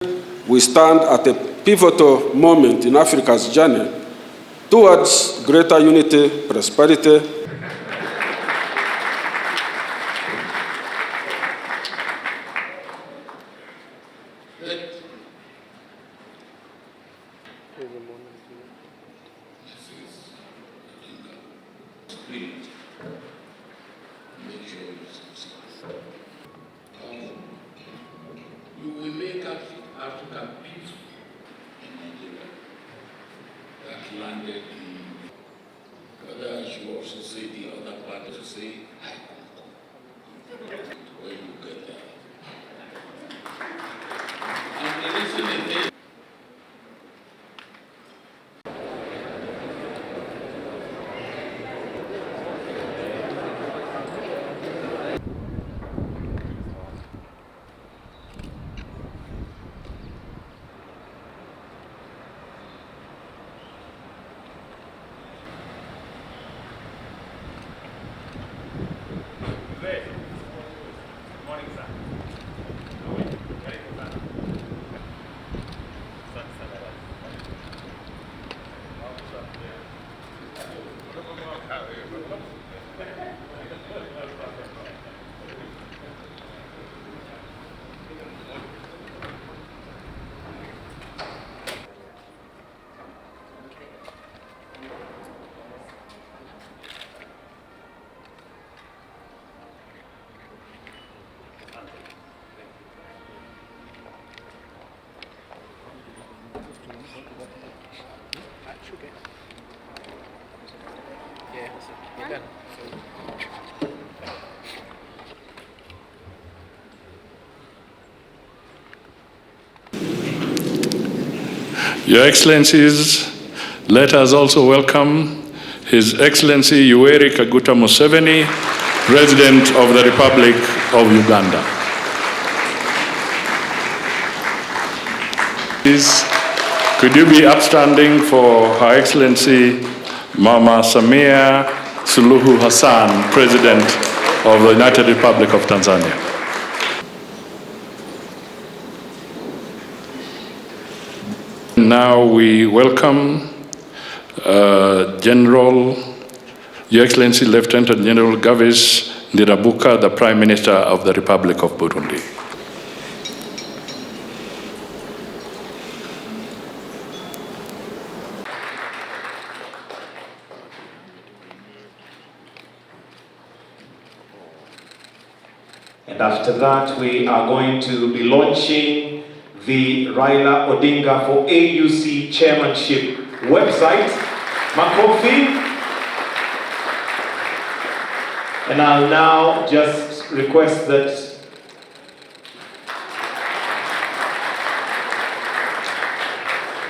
We stand at a pivotal moment in Africa's journey towards greater unity, prosperity, you will make Africa peaceful in Nigeria. That landed in, whether I should also say the other part to say, I conquer. Where you get that. And listening to Your Excellencies, let us also welcome His Excellency Yoweri Kaguta Museveni, President of the Republic of Uganda. Please, could you be upstanding for Her Excellency Mama Samia Suluhu Hassan, President of the United Republic of Tanzania. Now we welcome Your Excellency Lieutenant General Gavis Ndirabuka, the Prime Minister of the Republic of Burundi. And after that, we are going to be launching the Raila Odinga for AUC Chairmanship website, Makofi. And I'll now just request that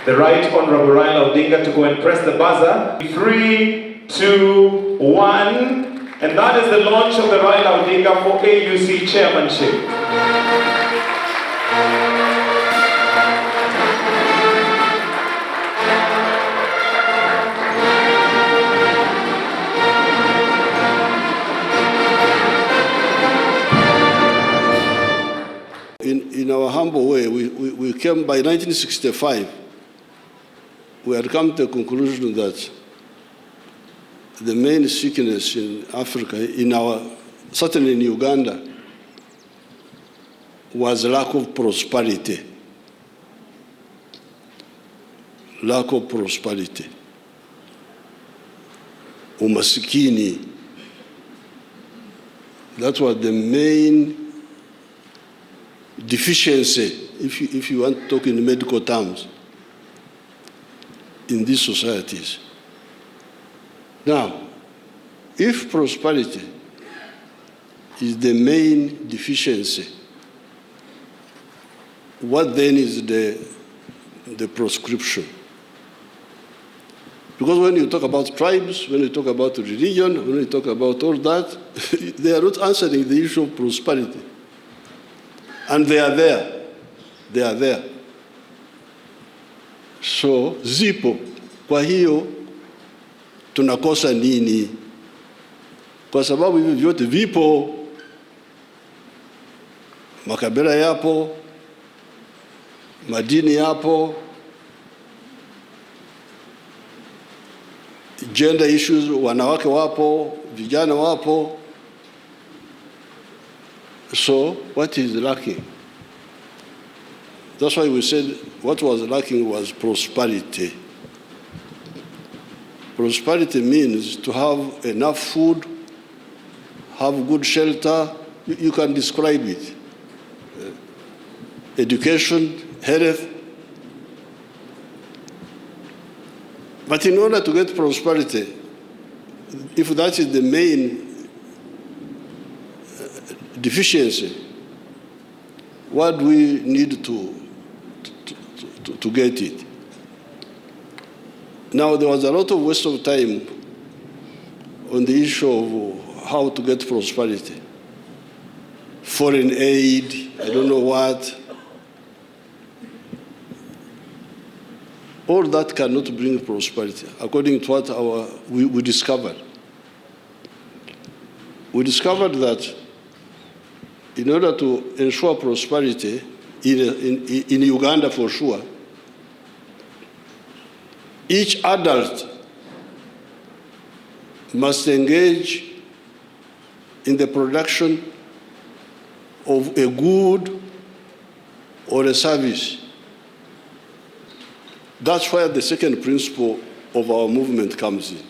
the Right Honorable Raila Odinga to go and press the buzzer. 3, 2, 1. And that is the launch of the Raila Odinga for AUC Chairmanship. In our humble way, we came by 1965, we had come to the conclusion that the main sickness in Africa, certainly in Uganda, was lack of prosperity. Lack of prosperity. Umasikini. That was the main deficiency, if you want to talk in medical terms, in these societies. Now, if prosperity is the main deficiency, what then is the prescription? Because when you talk about tribes, when you talk about religion, when you talk about all that, they are not answering the issue of prosperity. And they are there. They are there. So, zipo. Kwa hiyo, tunakosa nini? Kwa sababu hivi vyote vipo. Makabila yapo. madini yapo, gender issues, wanawake wapo, vijana wapo. So what is lacking? That's why we said what was lacking was prosperity. Prosperity means to have enough food, have good shelter. You can describe it. Education, health. But in order to get prosperity, if that is the main deficiency, what do we need to get it? Now, there was a lot of waste of time on the issue of how to get prosperity. Foreign aid, I don't know what. All that cannot bring prosperity, according to what we discovered. We discovered that in order to ensure prosperity, in Uganda for sure, each adult must engage in the production of a good or a service. That's where the second principle of our movement comes in.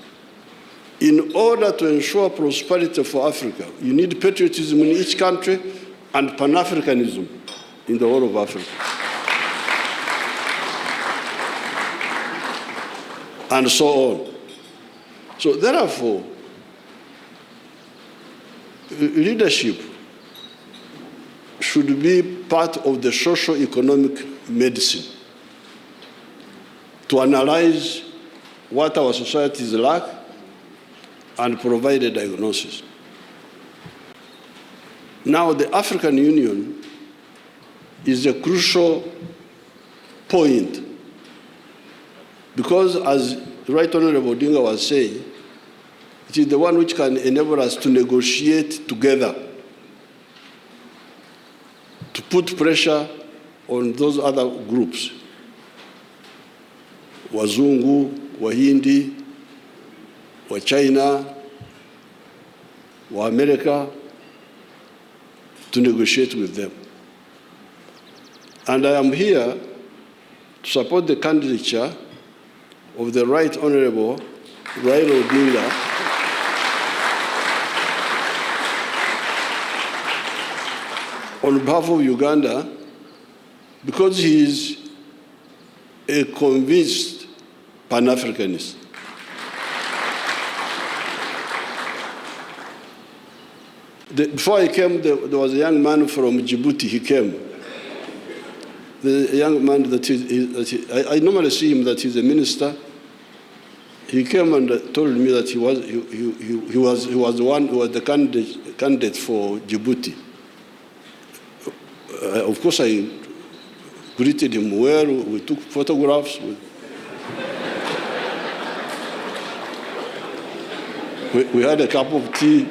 In order to ensure prosperity for Africa, you need patriotism in each country and Pan-Africanism in the whole of Africa. And so on. So therefore, leadership should be part of the socio-economic medicine to analyze what our societies lack and provide a diagnosis. Now, the African Union is a crucial point because, as Right Honorable Odinga was saying, it is the one which can enable us to negotiate together, to put pressure on those other groups, Wazungu, Wahindi, wa China, wa America, to negotiate with them. And I am here to support the candidature of the Right Honorable Raila Odinga on behalf of Uganda, because he is a convinced Pan-Africanist. Before I came, there was a young man from Djibouti. He came. The young man I normally see him that he's a minister. He came and told me that he was the one who was the candidate for Djibouti. Of course, I greeted him well. We took photographs. We had a cup of tea.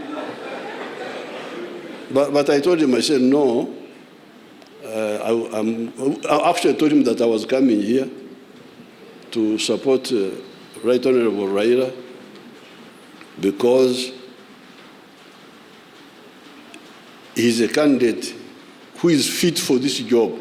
But I told him, I said, no. Actually, I told him that I was coming here to support Right Honorable Raila because he's a candidate who is fit for this job.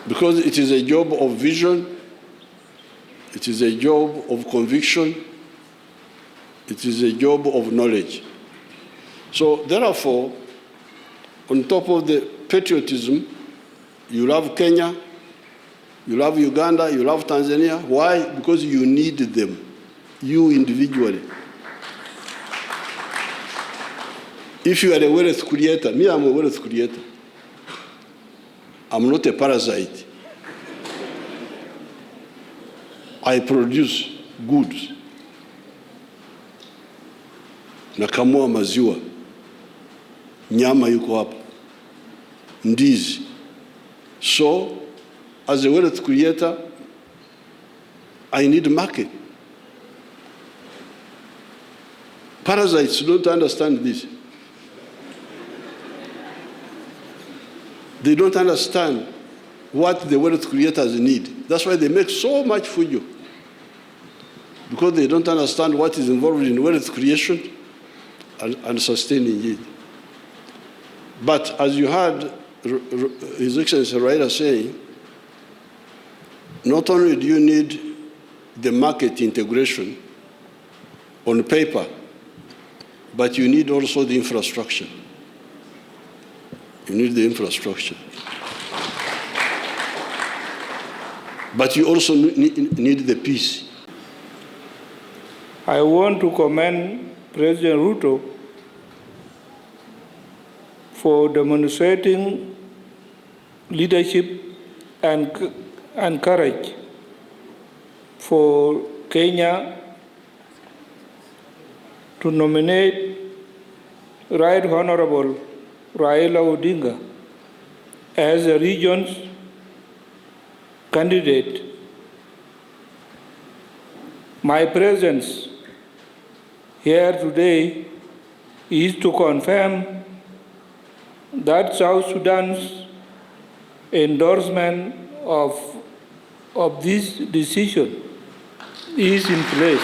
Because it is a job of vision, it is a job of conviction, it is a job of knowledge. So therefore, on top of the patriotism, you love Kenya, you love Uganda, you love Tanzania. Why? Because you need them, you individually. If you are a wealth creator, me, I'm a wealth creator. I'm not a parasite. I produce goods. Nakamua maziwa, nyama yuko hapa, ndizi. So, as a wealth creator, I need a market. Parasites don't understand this. They don't understand what the wealth creators need. That's why they make so much fujo, because they don't understand what is involved in wealth creation and sustaining it. But as you heard His Excellency Raila saying, not only do you need the market integration on paper, but you need also the infrastructure. You need the infrastructure. But you also need the peace. I want to commend President Ruto for demonstrating leadership and courage for Kenya to nominate Right Honorable Raila Odinga as the region's candidate. My presence here today is to confirm that South Sudan's endorsement of this decision is in place.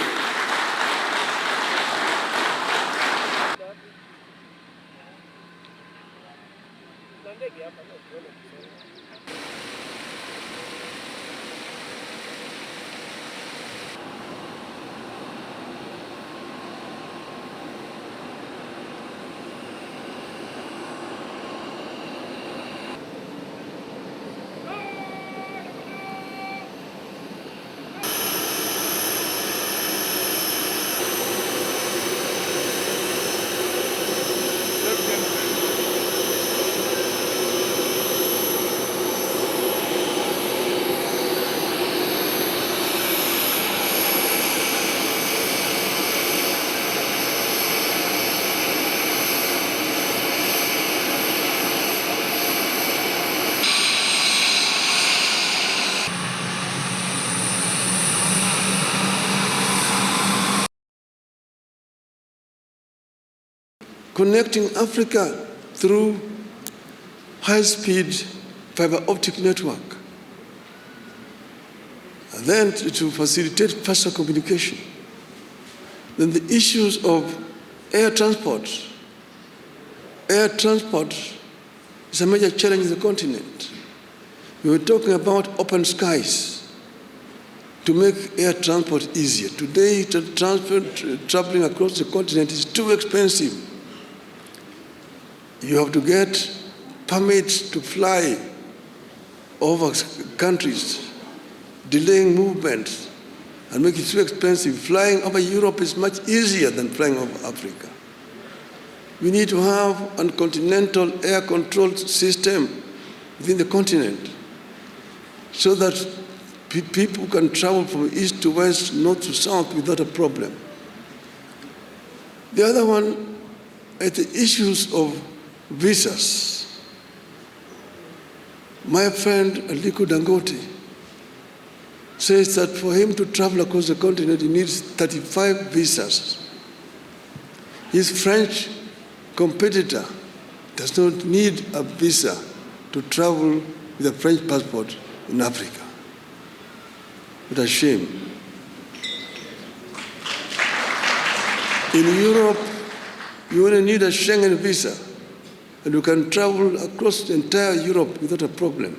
Connecting Africa through high-speed fiber optic network, and then to facilitate faster communication. Then the issues of air transport. Air transport is a major challenge in the continent. We were talking about open skies to make air transport easier. Today, traveling across the continent is too expensive. You have to get permits to fly over countries, delaying movements, and make it too expensive. Flying over Europe is much easier than flying over Africa. We need to have a continental air control system within the continent so that people can travel from east to west, north to south without a problem. The other one is the issues of visas. My friend Aliko Dangote says that for him to travel across the continent, he needs 35 visas. His French competitor does not need a visa to travel with a French passport in Africa. What a shame. In Europe, you only need a Schengen visa, and you can travel across the entire Europe without a problem.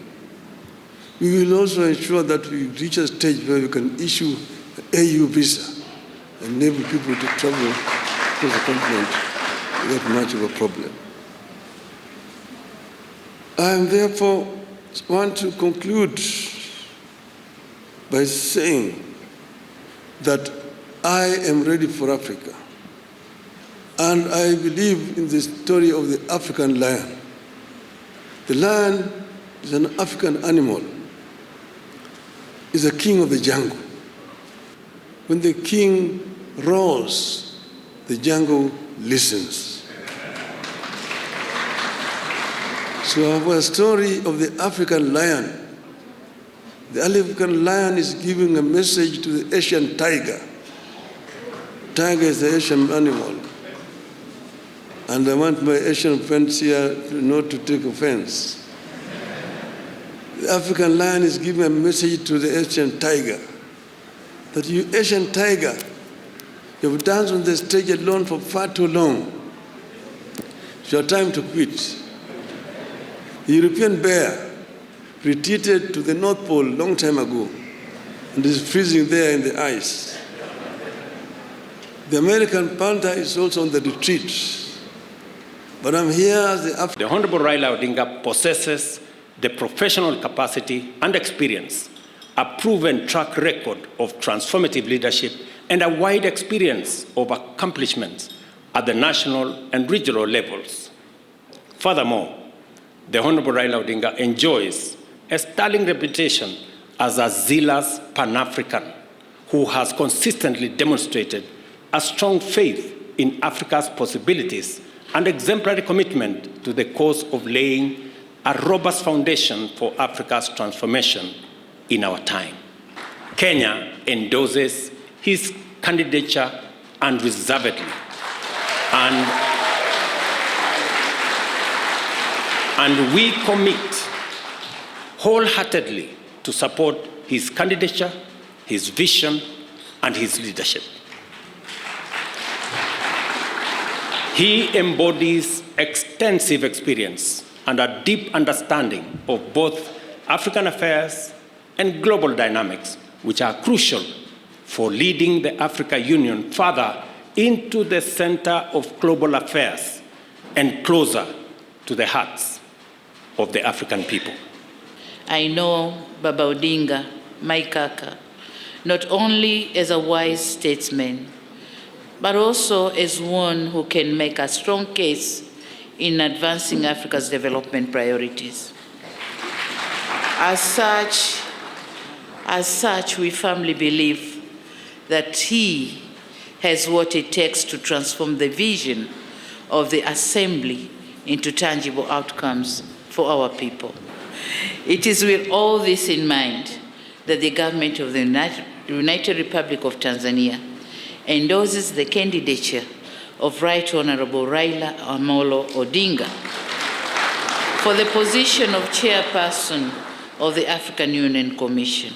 We will also ensure that we reach a stage where we can issue an AU visa and enable people to travel across the continent without much of a problem. I therefore want to conclude by saying that I am ready for Africa. And I believe in the story of the African lion. The lion is an African animal. It's the king of the jungle. When the king roars, the jungle listens. So our story of the African lion, the African lion is giving a message to the Asian tiger. Tiger is the Asian animal. And I want my Asian friends here not to take offense. The African lion is giving a message to the Asian tiger that you Asian tiger, you've danced on the stage alone for far too long. It's your time to quit. The European bear retreated to the North Pole a long time ago and is freezing there in the ice. The American panther is also on the retreat. But I'm here as the Honorable Raila Odinga possesses the professional capacity and experience, a proven track record of transformative leadership, and a wide experience of accomplishments at the national and regional levels. Furthermore, the Honorable Raila Odinga enjoys a sterling reputation as a zealous Pan-African who has consistently demonstrated a strong faith in Africa's possibilities and exemplary commitment to the cause of laying a robust foundation for Africa's transformation in our time. Kenya endorses his candidature unreservedly, and we commit wholeheartedly to support his candidature, his vision, and his leadership. He embodies extensive experience and a deep understanding of both African affairs and global dynamics, which are crucial for leading the African Union further into the center of global affairs and closer to the hearts of the African people. I know Baba Odinga, my kaka, not only as a wise statesman, but also as one who can make a strong case in advancing Africa's development priorities. As such, we firmly believe that he has what it takes to transform the vision of the Assembly into tangible outcomes for our people. It is with all this in mind that the government of the United Republic of Tanzania endorses the candidature of Right Honorable Raila Odinga for the position of Chairperson of the African Union Commission.